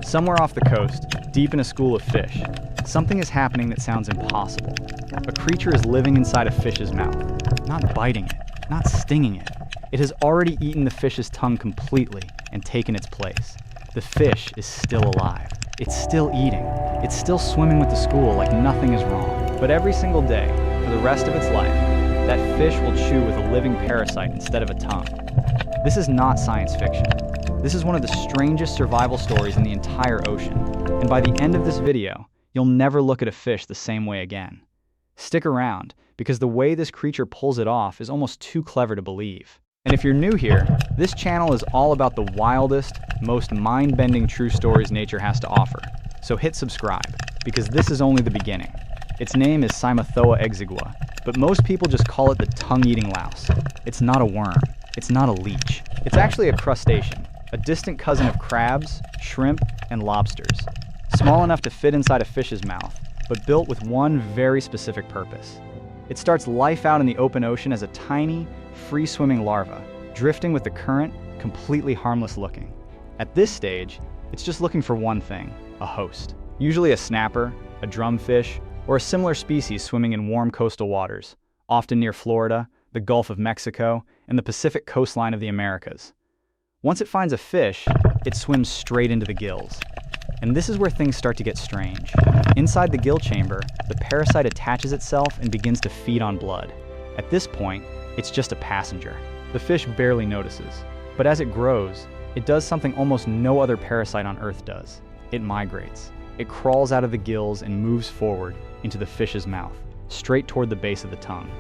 Somewhere off the coast, deep in a school of fish, something is happening that sounds impossible. A creature is living inside a fish's mouth, not biting it, not stinging it. It has already eaten the fish's tongue completely and taken its place. The fish is still alive. It's still eating. It's still swimming with the school like nothing is wrong. But every single day, for the rest of its life, that fish will chew with a living parasite instead of a tongue. This is not science fiction. This is one of the strangest survival stories in the entire ocean. And by the end of this video, you'll never look at a fish the same way again. Stick around, because the way this creature pulls it off is almost too clever to believe. And if you're new here, this channel is all about the wildest, most mind-bending true stories nature has to offer. So hit subscribe, because this is only the beginning. Its name is Cymothoa exigua, but most people just call it the tongue-eating louse. It's not a worm. It's not a leech. It's actually a crustacean, a distant cousin of crabs, shrimp, and lobsters. Small enough to fit inside a fish's mouth, but built with one very specific purpose. It starts life out in the open ocean as a tiny, free-swimming larva, drifting with the current, completely harmless looking. At this stage, it's just looking for one thing, a host. Usually a snapper, a drumfish, or a similar species swimming in warm coastal waters, often near Florida, the Gulf of Mexico, and the Pacific coastline of the Americas. Once it finds a fish, it swims straight into the gills. And this is where things start to get strange. Inside the gill chamber, the parasite attaches itself and begins to feed on blood. At this point, it's just a passenger. The fish barely notices. But as it grows, it does something almost no other parasite on Earth does. It migrates. It crawls out of the gills and moves forward into the fish's mouth, straight toward the base of the tongue.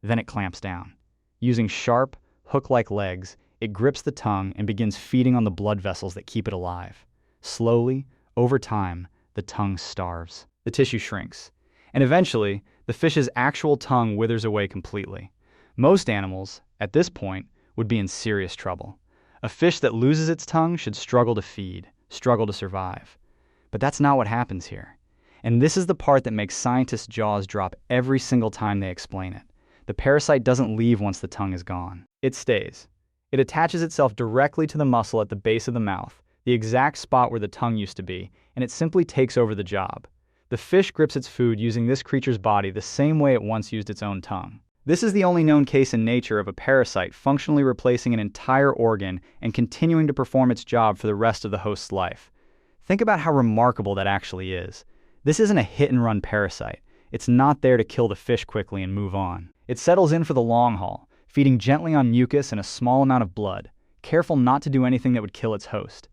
Then it clamps down. Using sharp, hook-like legs, it grips the tongue and begins feeding on the blood vessels that keep it alive. Slowly, over time, the tongue starves. The tissue shrinks. And eventually, the fish's actual tongue withers away completely. Most animals, at this point, would be in serious trouble. A fish that loses its tongue should struggle to feed, struggle to survive. But that's not what happens here. And this is the part that makes scientists' jaws drop every single time they explain it. The parasite doesn't leave once the tongue is gone. It stays. It attaches itself directly to the muscle at the base of the mouth, the exact spot where the tongue used to be, and it simply takes over the job. The fish grips its food using this creature's body the same way it once used its own tongue. This is the only known case in nature of a parasite functionally replacing an entire organ and continuing to perform its job for the rest of the host's life. Think about how remarkable that actually is. This isn't a hit-and-run parasite. It's not there to kill the fish quickly and move on. It settles in for the long haul, feeding gently on mucus and a small amount of blood, careful not to do anything that would kill its host.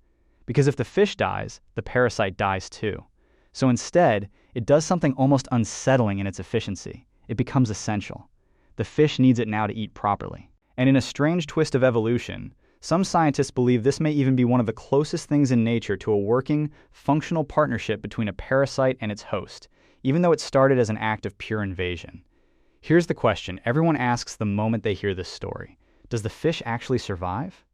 Because if the fish dies, the parasite dies too. So instead, it does something almost unsettling in its efficiency. It becomes essential. The fish needs it now to eat properly. And in a strange twist of evolution, some scientists believe this may even be one of the closest things in nature to a working, functional partnership between a parasite and its host, even though it started as an act of pure invasion. Here's the question everyone asks the moment they hear this story. Does the fish actually survive?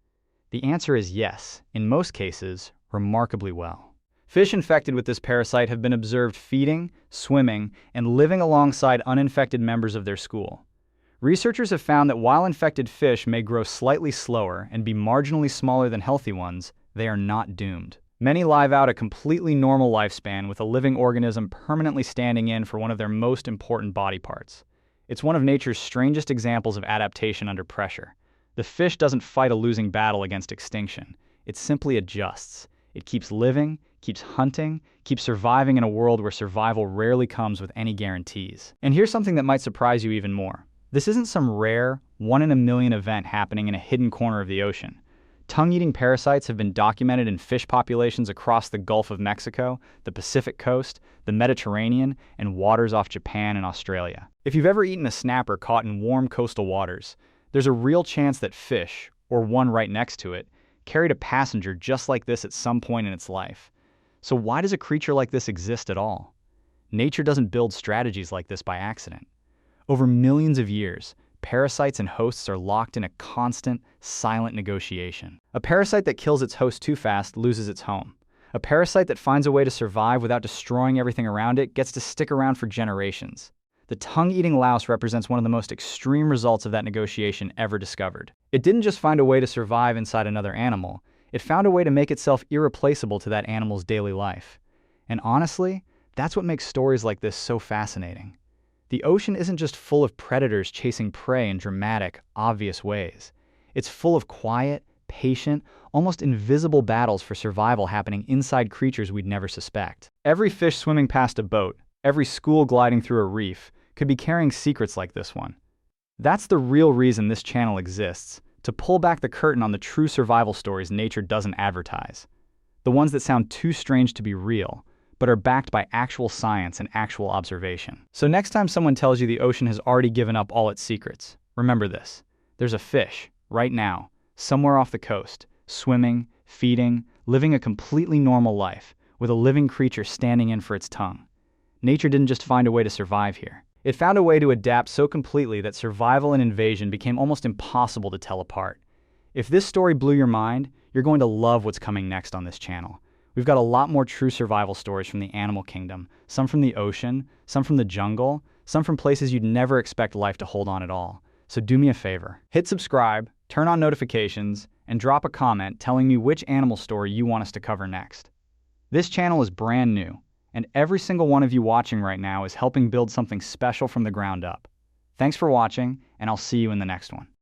The answer is yes, in most cases, remarkably well. Fish infected with this parasite have been observed feeding, swimming, and living alongside uninfected members of their school. Researchers have found that while infected fish may grow slightly slower and be marginally smaller than healthy ones, they are not doomed. Many live out a completely normal lifespan with a living organism permanently standing in for one of their most important body parts. It's one of nature's strangest examples of adaptation under pressure. The fish doesn't fight a losing battle against extinction. It simply adjusts. It keeps living, keeps hunting, keeps surviving in a world where survival rarely comes with any guarantees. And here's something that might surprise you even more. This isn't some rare, one-in-a-million event happening in a hidden corner of the ocean. Tongue-eating parasites have been documented in fish populations across the Gulf of Mexico, the Pacific coast, the Mediterranean, and waters off Japan and Australia. If you've ever eaten a snapper caught in warm coastal waters, there's a real chance that fish, or one right next to it, carried a passenger just like this at some point in its life. So why does a creature like this exist at all? Nature doesn't build strategies like this by accident. Over millions of years, parasites and hosts are locked in a constant, silent negotiation. A parasite that kills its host too fast loses its home. A parasite that finds a way to survive without destroying everything around it gets to stick around for generations. The tongue-eating louse represents one of the most extreme results of that negotiation ever discovered. It didn't just find a way to survive inside another animal, It found a way to make itself irreplaceable to that animal's daily life. And honestly, that's what makes stories like this so fascinating. The ocean isn't just full of predators chasing prey in dramatic, obvious ways. It's full of quiet, patient, almost invisible battles for survival happening inside creatures we'd never suspect. Every fish swimming past a boat, every school gliding through a reef, could be carrying secrets like this one. That's the real reason this channel exists, to pull back the curtain on the true survival stories nature doesn't advertise. The ones that sound too strange to be real, but are backed by actual science and actual observation. So next time someone tells you the ocean has already given up all its secrets, remember this. There's a fish, right now, somewhere off the coast, swimming, feeding, living a completely normal life, with a living creature standing in for its tongue. Nature didn't just find a way to survive here. It found a way to adapt so completely that survival and invasion became almost impossible to tell apart. If this story blew your mind, you're going to love what's coming next on this channel. We've got a lot more true survival stories from the animal kingdom, some from the ocean, some from the jungle, some from places you'd never expect life to hold on at all. So do me a favor, hit subscribe, turn on notifications, and drop a comment telling me which animal story you want us to cover next. This channel is brand new, and every single one of you watching right now is helping build something special from the ground up. Thanks for watching, and I'll see you in the next one.